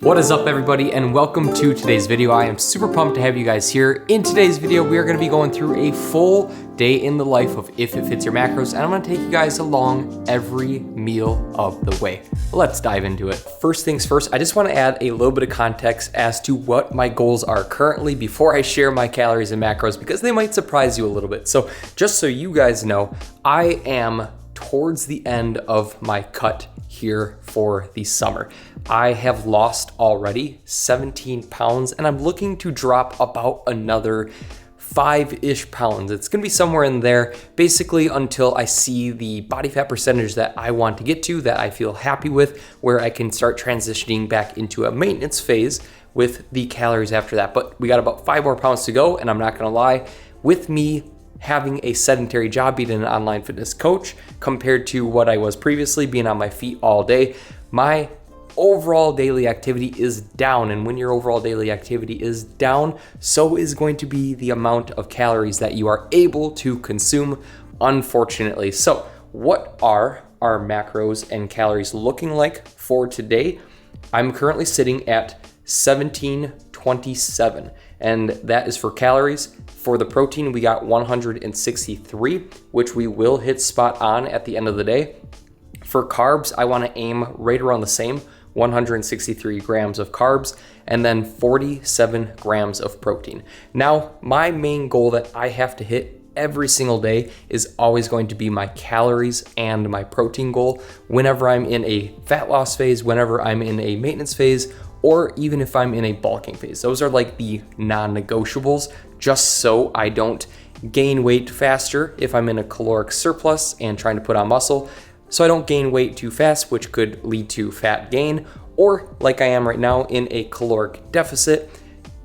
What is up, everybody, and welcome to today's video. I am super pumped to have you guys here. In today's video, we are going to be going through a full day in the life of If It Fits Your Macros, and I'm going to take you guys along every meal of the way. Let's dive into it. First things first, I just want to add a little bit of context as to what my goals are currently before I share my calories and macros, because they might surprise you a little bit. So just so you guys know, I am towards the end of my cut here for the summer. I have lost already 17 pounds and I'm looking to drop about another 5-ish pounds. It's gonna be somewhere in there, basically until I see the body fat percentage that I want to get to, that I feel happy with, where I can start transitioning back into a maintenance phase with the calories after that. But we got about 5 more pounds to go, and I'm not gonna lie, with me having a sedentary job, being an online fitness coach, compared to what I was previously, being on my feet all day, my overall daily activity is down. And when your overall daily activity is down, so is going to be the amount of calories that you are able to consume, unfortunately. So what are our macros and calories looking like for today? I'm currently sitting at 1727, and that is for calories. For the protein, we got 163, which we will hit spot on at the end of the day. For carbs, I want to aim right around the same, 163 grams of carbs, and then 47 grams of protein. Now, my main goal that I have to hit every single day is always going to be my calories and my protein goal whenever I'm in a fat loss phase, whenever I'm in a maintenance phase, or even if I'm in a bulking phase. Those are like the non-negotiables, just so I don't gain weight faster if I'm in a caloric surplus and trying to put on muscle. So I don't gain weight too fast, which could lead to fat gain, or like I am right now in a caloric deficit.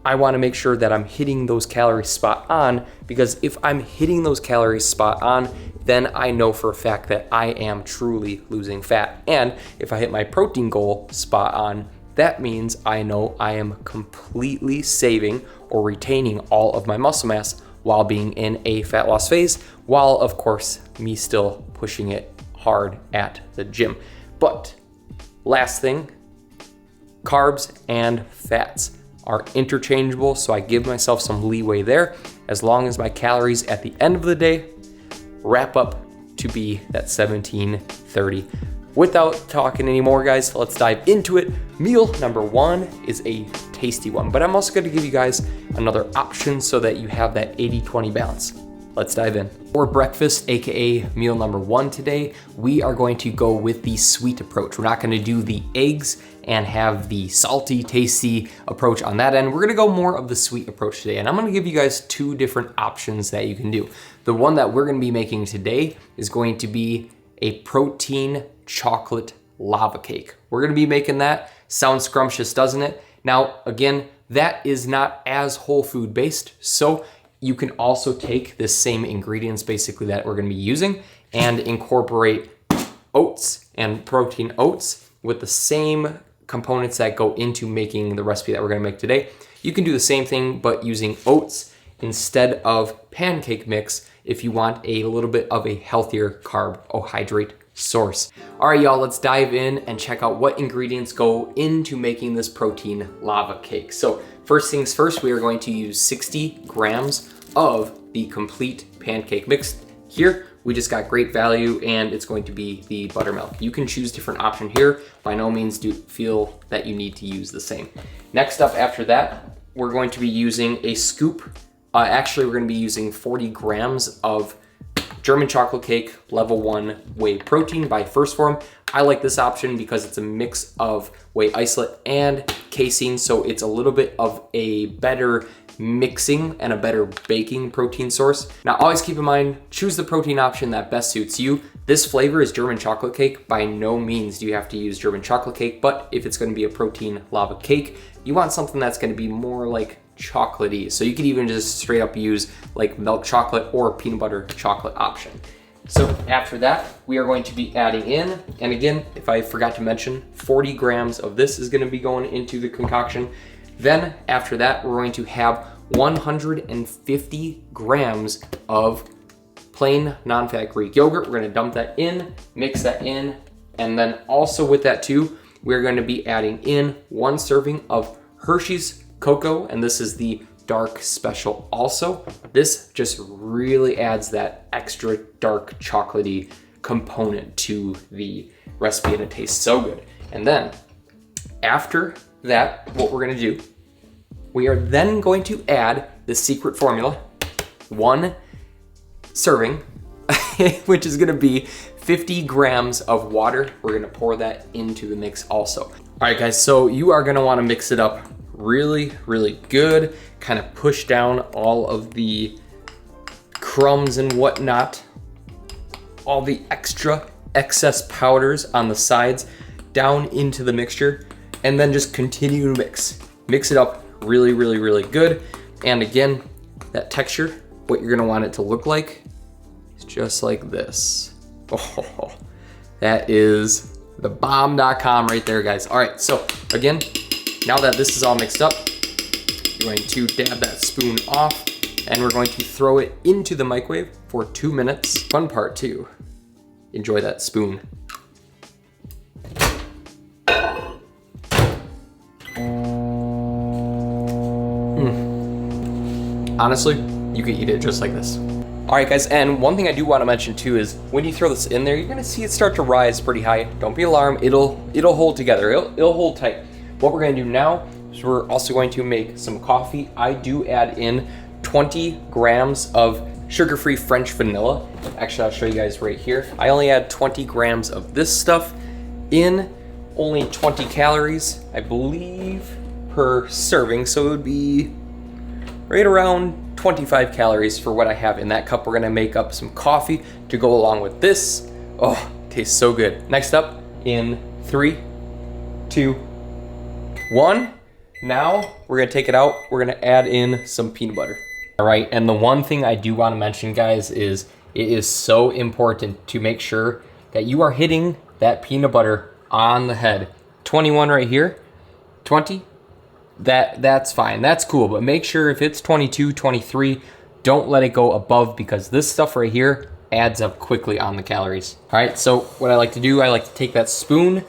I want to make sure that I'm hitting those calories spot on, because if I'm hitting those calories spot on, then I know for a fact that I am truly losing fat. And if I hit my protein goal spot on, that means I know I am completely saving or retaining all of my muscle mass while being in a fat loss phase, while of course me still pushing it hard at the gym. But last thing, carbs and fats are interchangeable, so I give myself some leeway there, as long as my calories at the end of the day wrap up to be that 1730. Without talking anymore, guys, let's dive into it. Meal number one is a tasty one, but I'm also going to give you guys another option so that you have that 80-20 balance. Let's dive in. For breakfast, aka meal number one today, we are going to go with the sweet approach. We're not going to do the eggs and have the salty, tasty approach on that end. We're going to go more of the sweet approach today, and I'm going to give you guys 2 different options that you can do. The one that we're going to be making today is going to be a protein chocolate lava cake. We're going to be making that. Sounds scrumptious, doesn't it? Now, again, that is not as whole food based, so you can also take the same ingredients basically that we're going to be using and incorporate oats and protein oats with the same components that go into making the recipe that we're going to make today. You can do the same thing, but using oats instead of pancake mix if you want a little bit of a healthier carbohydrate source. All right, y'all, let's dive in and check out what ingredients go into making this protein lava cake. So first things first, we are going to use 60 grams of the complete pancake mix. Here, we just got great value, and it's going to be the buttermilk. You can choose different option here. By no means do feel that you need to use the same. Next up after that, we're going to be using a scoop. Actually, we're going to be using 40 grams of German chocolate cake level 1 whey protein by First Form. I like this option because it's a mix of whey isolate and casein, so it's a little bit of a better mixing and a better baking protein source. Now, always keep in mind, choose the protein option that best suits you. This flavor is German chocolate cake. By no means do you have to use German chocolate cake, but if it's going to be a protein lava cake, you want something that's going to be more like chocolatey. So you could even just straight up use like milk chocolate or peanut butter chocolate option. So after that, we are going to be adding in, and again, if I forgot to mention, 40 grams of this is going to be going into the concoction. Then after that, we're going to have 150 grams of plain non-fat Greek yogurt. We're going to dump that in, mix that in, and then also with that too, we're going to be adding in 1 serving of Hershey's Cocoa, and this is the dark special also. This just really adds that extra dark chocolatey component to the recipe, and it tastes so good. And then after that, what we're gonna do, we are then going to add the secret formula, 1 serving, which is gonna be 50 grams of water. We're gonna pour that into the mix also. All right guys, so you are gonna wanna mix it up really, really good. Kind of push down all of the crumbs and whatnot, all the excess powders on the sides down into the mixture, and then just continue to mix. Mix it up really, really, really good. And again, that texture, what you're gonna want it to look like is just like this. Oh, that is the bomb.com right there, guys. All right, so again, now that this is all mixed up, you're going to dab that spoon off, and we're going to throw it into the microwave for 2 minutes. Fun part too, enjoy that spoon. Honestly, you could eat it just like this. All right guys, and one thing I do want to mention too is when you throw this in there, you're gonna see it start to rise pretty high. Don't be alarmed, it'll hold together, it'll hold tight. What we're gonna do now is we're also going to make some coffee. I do add in 20 grams of sugar-free French vanilla. Actually, I'll show you guys right here. I only add 20 grams of this stuff in, only 20 calories, I believe, per serving. So it would be right around 25 calories for what I have in that cup. We're gonna make up some coffee to go along with this. Oh, tastes so good. Next up, in 3, 2, 1. Now we're gonna take it out. We're gonna add in some peanut butter. All right, and the one thing I do wanna mention, guys, is it is so important to make sure that you are hitting that peanut butter on the head. 21 right here, 20. That's fine, that's cool, but make sure if it's 22, 23, don't let it go above, because this stuff right here adds up quickly on the calories. All right, so what I like to do, I like to take that spoon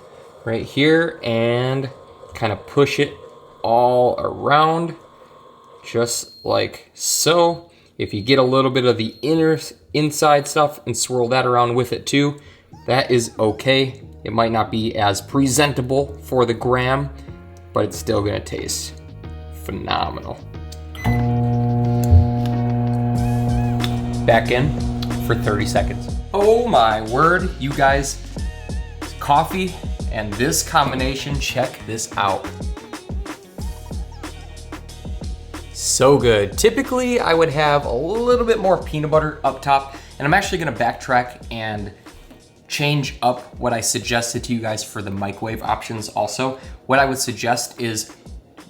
right here and kind of push it all around, just like so. If you get a little bit of the inside stuff and swirl that around with it too, that is okay. It might not be as presentable for the gram, but it's still gonna taste phenomenal. Back in for 30 seconds. Oh my word, you guys, coffee and this combination, check this out. So good. Typically, I would have a little bit more peanut butter up top, and I'm actually gonna backtrack and change up what I suggested to you guys for the microwave options also. What I would suggest is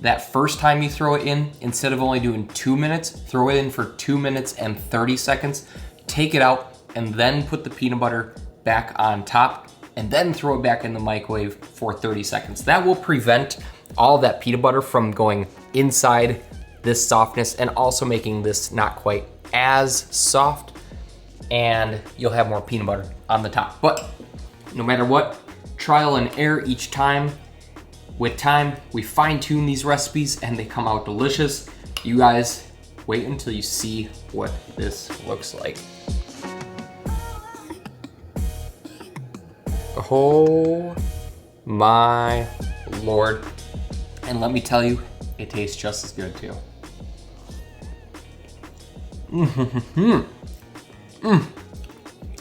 that first time you throw it in, instead of only doing 2 minutes, throw it in for 2 minutes and 30 seconds, take it out, and then put the peanut butter back on top, and then throw it back in the microwave for 30 seconds. That will prevent all that peanut butter from going inside this softness and also making this not quite as soft, and you'll have more peanut butter on the top. But no matter what, trial and error each time. With time, we fine tune these recipes and they come out delicious. You guys, wait until you see what this looks like. Oh my Lord. And let me tell you, it tastes just as good too.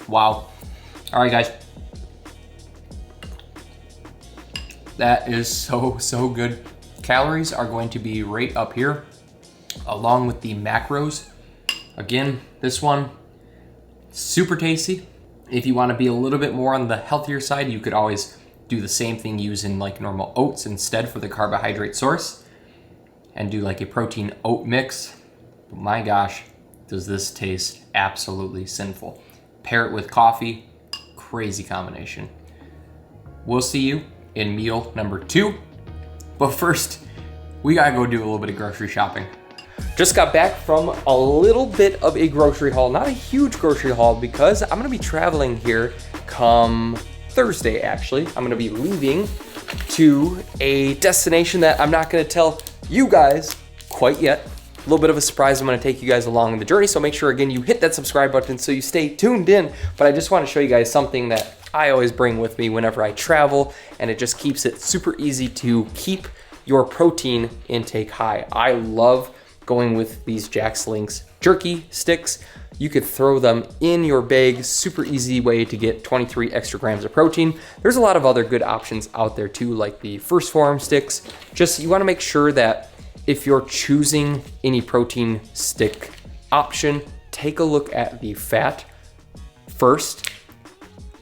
Wow. All right, guys. That is so good. Calories are going to be right up here, along with the macros. Again, this one, super tasty. If you want to be a little bit more on the healthier side, you could always do the same thing using like normal oats instead for the carbohydrate source, and do like a protein oat mix. But my gosh, does this taste absolutely sinful. Pair it with coffee, crazy combination. We'll see you in meal number 2. But first, we gotta go do a little bit of grocery shopping. Just got back from a little bit of a grocery haul, not a huge grocery haul, because I'm gonna be traveling here come Thursday actually. I'm gonna be leaving to a destination that I'm not gonna tell you guys quite yet. A little bit of a surprise. I'm gonna take you guys along the journey, so make sure again you hit that subscribe button so you stay tuned in. But I just wanna show you guys something that I always bring with me whenever I travel, and it just keeps it super easy to keep your protein intake high. I love going with these Jack's Links jerky sticks. You could throw them in your bag, super easy way to get 23 extra grams of protein. There's a lot of other good options out there too, like the First Form sticks. Just you wanna make sure that if you're choosing any protein stick option, take a look at the fat first,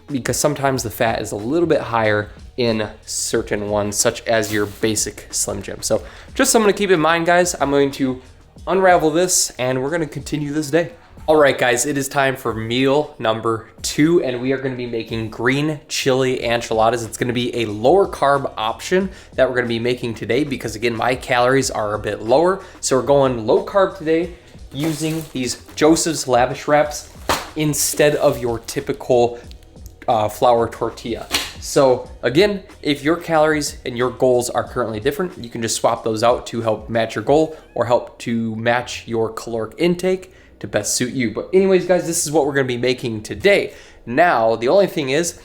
because sometimes the fat is a little bit higher in certain ones, such as your basic Slim Jim. So just something to keep in mind, guys. I'm going to unravel this and we're gonna continue this day. All right, guys, it is time for meal number 2, and we are gonna be making green chili enchiladas. It's gonna be a lower carb option that we're gonna be making today because again, my calories are a bit lower. So we're going low carb today using these Joseph's Lavish Wraps instead of your typical flour tortilla. So again, if your calories and your goals are currently different, you can just swap those out to help match your goal or help to match your caloric intake to best suit you. But anyways, guys, this is what we're gonna be making today. Now, the only thing is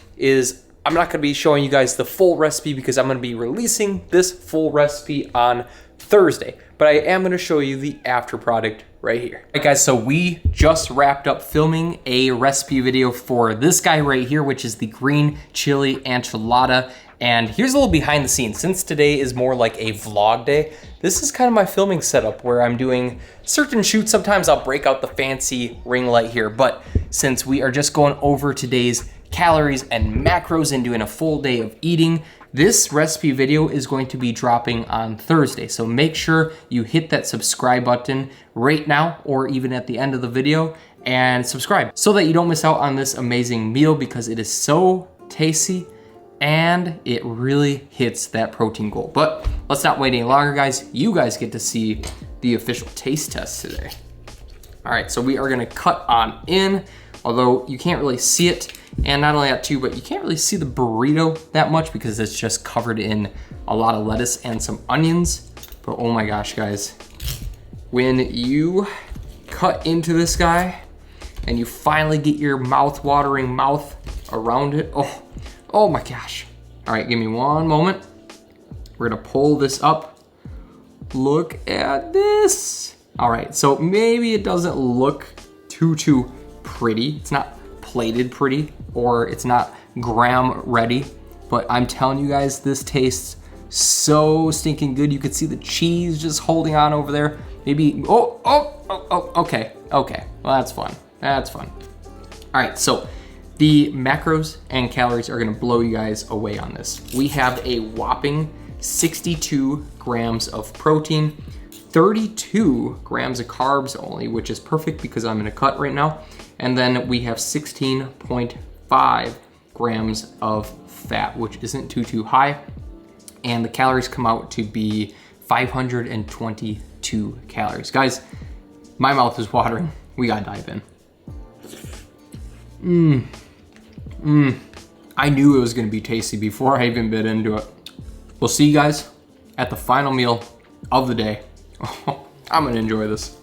I'm not gonna be showing you guys the full recipe because I'm gonna be releasing this full recipe on Thursday, but I am gonna show you the after product right here. All right, guys, so we just wrapped up filming a recipe video for this guy right here, which is the green chili enchilada. And here's a little behind the scenes. Since today is more like a vlog day, this is kind of my filming setup where I'm doing certain shoots. Sometimes I'll break out the fancy ring light here, but since we are just going over today's calories and macros and doing a full day of eating, this recipe video is going to be dropping on Thursday. So make sure you hit that subscribe button right now or even at the end of the video and subscribe so that you don't miss out on this amazing meal because it is so tasty and it really hits that protein goal. But let's not wait any longer, guys. You guys get to see the official taste test today. All right, so we are gonna cut on in, although you can't really see it. And not only that too, but you can't really see the burrito that much because it's just covered in a lot of lettuce and some onions. But oh my gosh, guys, when you cut into this guy and you finally get your mouth-watering mouth around it, oh my gosh. All right, give me one moment. We're gonna pull this up. Look at this. All right, so maybe it doesn't look too pretty. It's not plated pretty, or it's not gram ready, but I'm telling you guys, this tastes so stinking good. You could see the cheese just holding on over there. Maybe, okay. Well, that's fun. All right, so the macros and calories are gonna blow you guys away on this. We have a whopping 62 grams of protein, 32 grams of carbs only, which is perfect because I'm in a cut right now. And then we have 16.5 grams of fat, which isn't too high. And the calories come out to be 522 calories. Guys, my mouth is watering. We gotta dive in. I knew it was gonna be tasty before I even bit into it. We'll see you guys at the final meal of the day. I'm gonna enjoy this.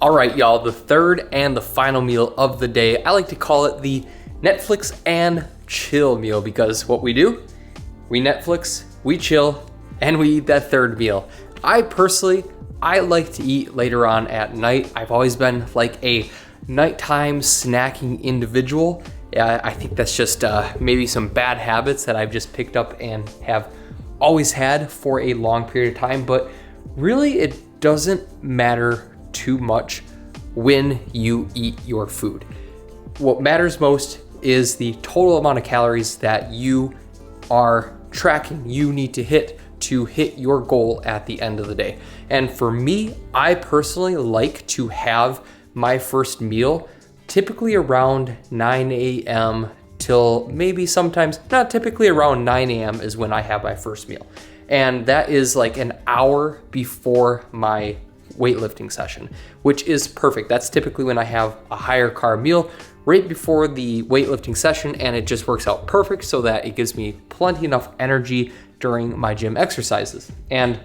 All right, y'all, the third and the final meal of the day. I like to call it the Netflix and chill meal because what we do, we Netflix, we chill, and we eat that third meal. I like to eat later on at night. I've always been like a nighttime snacking individual. I think that's just maybe some bad habits that I've just picked up and have always had for a long period of time, but really it doesn't matter too much when you eat your food. What matters most is the total amount of calories that you are tracking, you need to hit your goal at the end of the day. And for me, I personally like to have my first meal typically around 9 a.m. till maybe sometimes, not typically around 9 a.m. is when I have my first meal. And that is like an hour before my weightlifting session, which is perfect. That's typically when I have a higher carb meal right before the weightlifting session, and it just works out perfect so that it gives me plenty enough energy during my gym exercises. And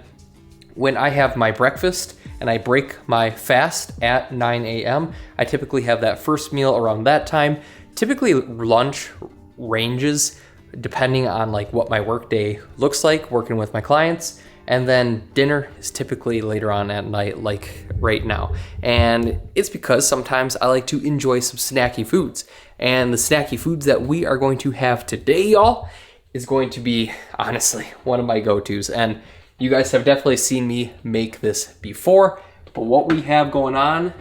when I have my breakfast and I break my fast at 9 a.m., I typically have that first meal around that time. Typically lunch ranges depending on like what my work day looks like working with my clients. And then dinner is typically later on at night, like right now. And it's because sometimes I like to enjoy some snacky foods. And the snacky foods that we are going to have today, y'all, is going to be, honestly, one of my go-tos. And you guys have definitely seen me make this before. But what we have going on,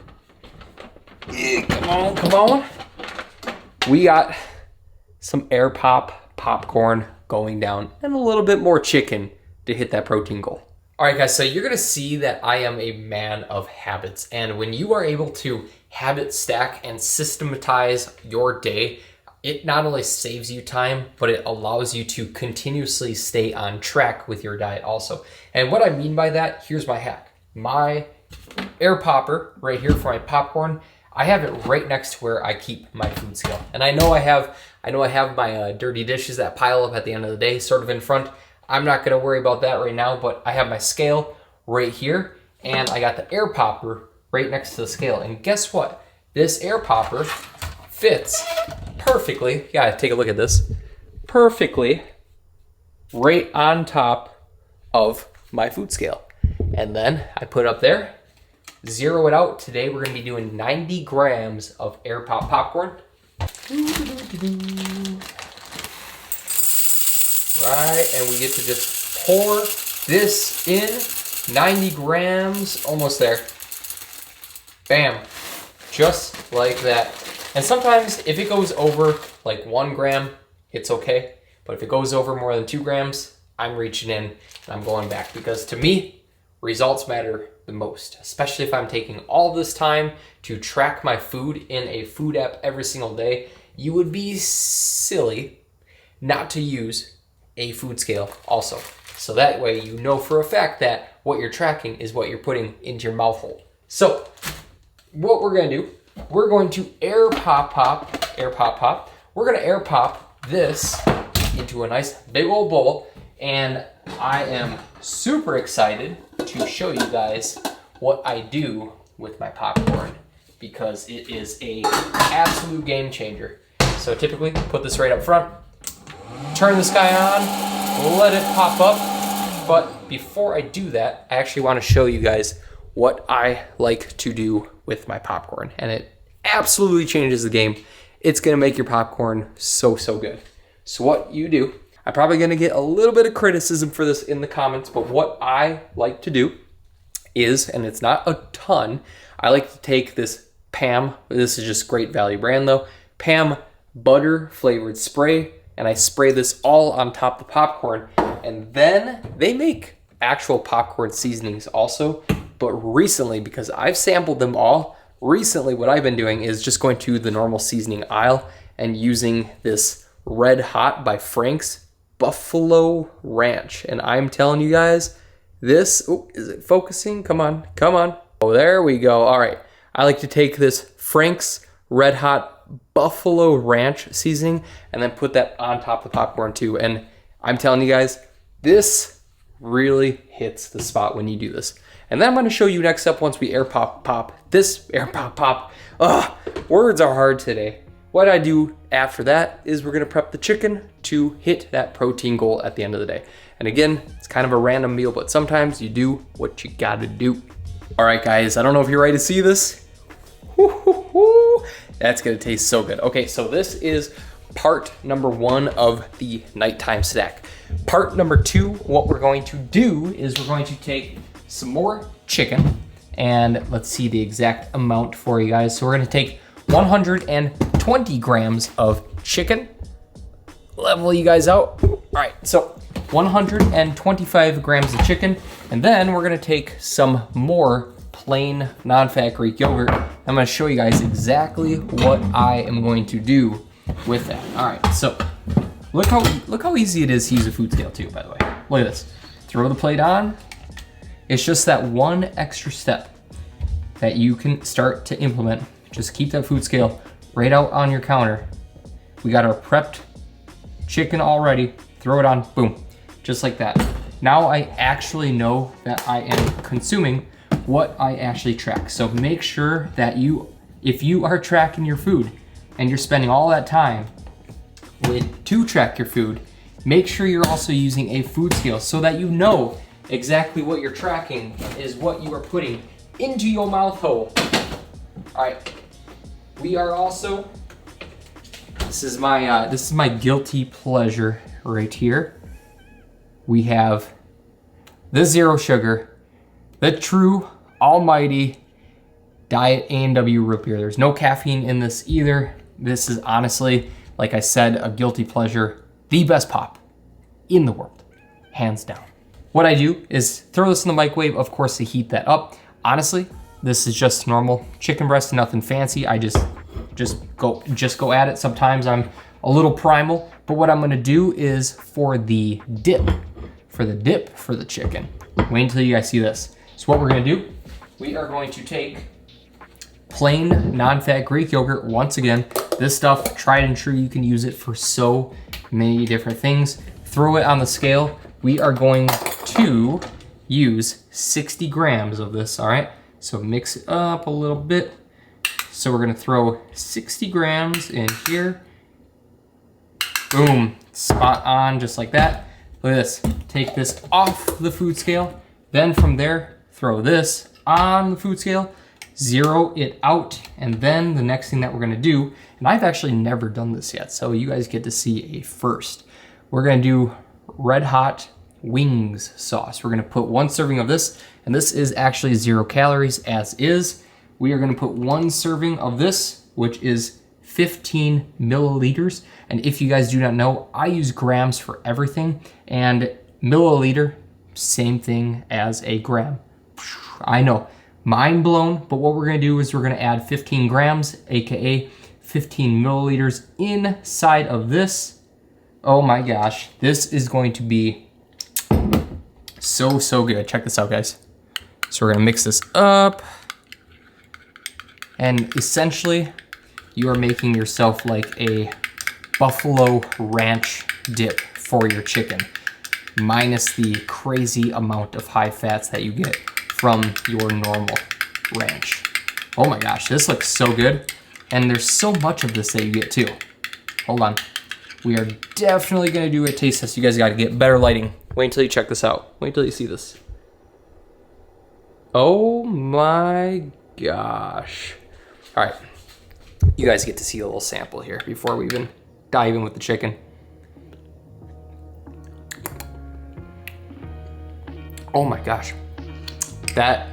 come on. We got some air pop popcorn going down and a little bit more chicken to hit that protein goal. All right, guys, so you're gonna see that I am a man of habits. And when you are able to habit stack and systematize your day, it not only saves you time, but it allows you to continuously stay on track with your diet also. And what I mean by that, here's my hack. My air popper right here for my popcorn, I have it right next to where I keep my food scale. And I know I have my dirty dishes that pile up at the end of the day sort of in front. I'm not gonna worry about that right now, but I have my scale right here and I got the air popper right next to the scale. And guess what? This air popper fits perfectly, yeah, take a look at this, perfectly right on top of my food scale. And then I put it up there, zero it out. Today we're gonna be doing 90 grams of air pop popcorn. Right, and we get to just pour this in, 90 grams, almost there. Bam, just like that. And sometimes if it goes over like 1 gram, it's okay. But if it goes over more than 2 grams, I'm reaching in and I'm going back, because to me, results matter the most, especially if I'm taking all this time to track my food in a food app every single day. You would be silly not to use a food scale also. So that way you know for a fact that what you're tracking is what you're putting into your mouth hole. So what we're gonna do, we're going to air pop. We're gonna air pop this into a nice big old bowl. And I am super excited to show you guys what I do with my popcorn, because it is a absolute game changer. So typically put this right up front, turn this guy on, let it pop up. But before I do that, I actually want to show you guys what I like to do with my popcorn. And it absolutely changes the game. It's going to make your popcorn so good. So what you do, I'm probably going to get a little bit of criticism for this in the comments, but what I like to do is, and it's not a ton, I like to take this Pam, this is just great value brand though, Pam butter flavored spray, and I spray this all on top of the popcorn. And then they make actual popcorn seasonings also, but recently, because I've sampled them all, recently what I've been doing is just going to the normal seasoning aisle and using this Red Hot by Frank's Buffalo Ranch. And I'm telling you guys, this, oh, is it focusing? Come on. Oh, there we go. All right. I like to take this Frank's Red Hot Buffalo Ranch seasoning and then put that on top of the popcorn too. And I'm telling you guys, this really hits the spot when you do this. And then I'm going to show you next up, once we air pop this air pop. Words are hard today. What I do after that is we're going to prep the chicken to hit that protein goal at the end of the day. And again, it's kind of a random meal, but sometimes you do what you got to do. All right, guys, I don't know if you're ready to see this. That's going to taste so good. Okay, so this is part number 1 of the nighttime snack. Part number 2, what we're going to do is we're going to take some more chicken, and let's see the exact amount for you guys. So we're going to take 120 grams of chicken. Level you guys out. All right, so 125 grams of chicken, and then we're going to take some more plain non-fat Greek yogurt. I'm going to show you guys exactly what I am going to do with that. All right, so look how easy it is to use a food scale too, by the way. Look at this. Throw the plate on. It's just that one extra step that you can start to implement. Just keep that food scale right out on your counter. We got our prepped chicken all ready. Throw it on, boom. just like that. Now I actually know that I am consuming what I actually track. So make sure that if you are tracking your food and you're spending all that time to track your food, make sure you're also using a food scale so that you know exactly what you're tracking is what you are putting into your mouth hole. All right, we are also, this is my guilty pleasure right here. We have the zero sugar, the true almighty Diet A&W root beer. There's no caffeine in this either. This is honestly, like I said, a guilty pleasure. The best pop in the world, hands down. What I do is throw this in the microwave, of course, to heat that up. Honestly, this is just normal chicken breast, nothing fancy. I just go at it. Sometimes I'm a little primal, but what I'm gonna do is for the dip for the chicken. Wait until you guys see this. So what we're gonna do, we are going to take plain non-fat Greek yogurt. Once again, this stuff, tried and true, you can use it for so many different things. Throw it on the scale. We are going to use 60 grams of this, all right? So mix it up a little bit. So we're gonna throw 60 grams in here. Boom, spot on, just like that. Look at this, take this off the food scale. Then from there, throw this on the food scale, zero it out. And then the next thing that we're gonna do, and I've actually never done this yet, so you guys get to see a first. We're gonna do red hot wings sauce. We're gonna put 1 serving of this, and this is actually 0 calories as is. We are gonna put 1 serving of this, which is 15 milliliters. And if you guys do not know, I use grams for everything, and milliliter, same thing as a gram. I know, mind blown, but what we're gonna do is we're gonna add 15 grams, AKA 15 milliliters inside of this. Oh my gosh, this is going to be so good. Check this out, guys. So we're gonna mix this up, and essentially you are making yourself like a buffalo ranch dip for your chicken, minus the crazy amount of high fats that you get from your normal ranch. Oh my gosh, this looks so good. And there's so much of this that you get too. Hold on. We are definitely gonna do a taste test. You guys gotta get better lighting. Wait until you check this out. Wait until you see this. Oh my gosh. All right, you guys get to see a little sample here before we even dive in with the chicken. Oh my gosh, that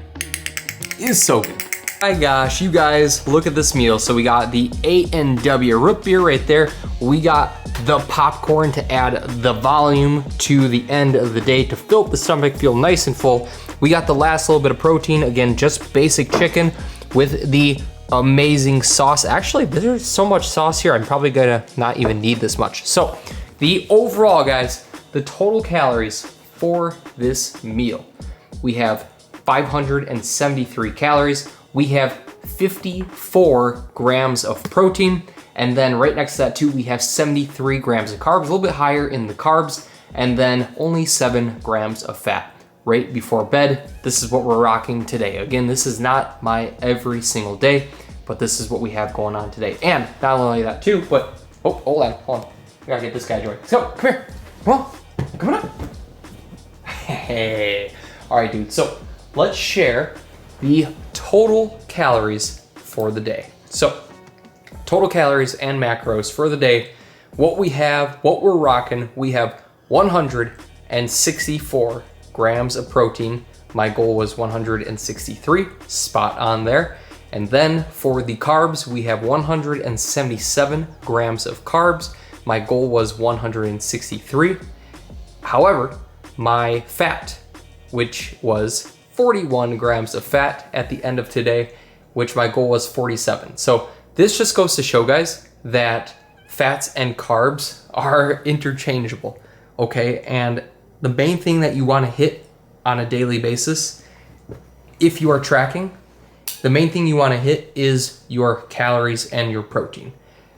is so good. My gosh, you guys, look at this meal. So we got the A&W root beer right there. We got the popcorn to add the volume to the end of the day to fill up the stomach, feel nice and full. We got the last little bit of protein, again, just basic chicken with the amazing sauce. Actually, there's so much sauce here, I'm probably gonna not even need this much. So the overall, guys, the total calories for this meal, we have 573 calories. We have 54 grams of protein. And then right next to that too, we have 73 grams of carbs, a little bit higher in the carbs, and then only 7 grams of fat. Right before bed, this is what we're rocking today. Again, this is not my every single day, but this is what we have going on today. And not only that too, but, oh, hold on. We gotta get this guy joined. So, come here, come on up. Hey, all right, dude. So let's share the total calories for the day. So total calories and macros for the day. What we have, what we're rocking, we have 164 grams of protein. My goal was 163, spot on there. And then for the carbs, we have 177 grams of carbs. My goal was 163. However, my fat, which was 41 grams of fat at the end of today, which my goal was 47. So this just goes to show, guys, that fats and carbs are interchangeable, okay? And the main thing that you want to hit on a daily basis, if you are tracking, the main thing you want to hit is your calories and your protein,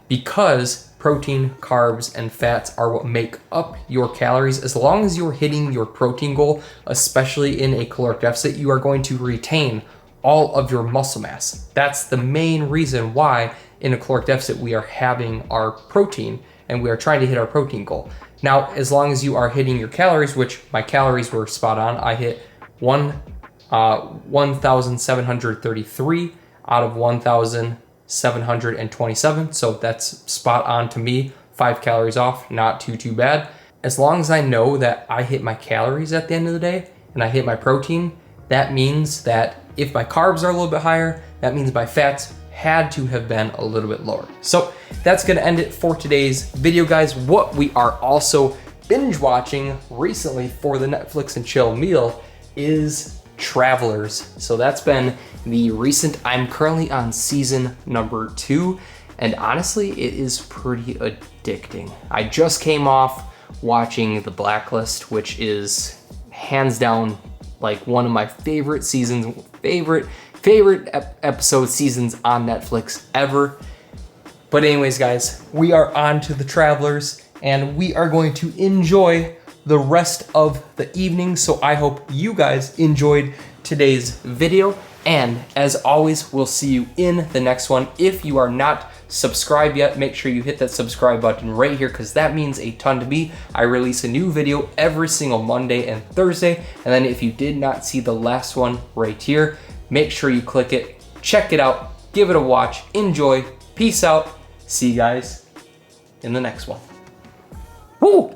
because protein, carbs, and fats are what make up your calories. As long as you're hitting your protein goal, especially in a caloric deficit, you are going to retain all of your muscle mass. That's the main reason why in a caloric deficit we are having our protein and we are trying to hit our protein goal. Now, as long as you are hitting your calories, which my calories were spot on, I hit 1,733 out of 1,727. So that's spot on to me. 5 calories off, not too bad. As long as I know that I hit my calories at the end of the day and I hit my protein, that means that if my carbs are a little bit higher, that means my fats had to have been a little bit lower. So that's gonna end it for today's video, guys. What we are also binge watching recently for the Netflix and chill meal is Travelers. So that's been the recent, I'm currently on season number 2, and honestly, it is pretty addicting. I just came off watching The Blacklist, which is hands down like one of my favorite seasons, favorite episode seasons on Netflix ever. But anyways, guys, we are on to the Travelers and we are going to enjoy the rest of the evening. So I hope you guys enjoyed today's video. And as always, we'll see you in the next one. If you are not subscribed yet, make sure you hit that subscribe button right here because that means a ton to me. I release a new video every single Monday and Thursday. And then if you did not see the last one right here, make sure you click it, check it out, give it a watch, enjoy, peace out. See you guys in the next one. Woo!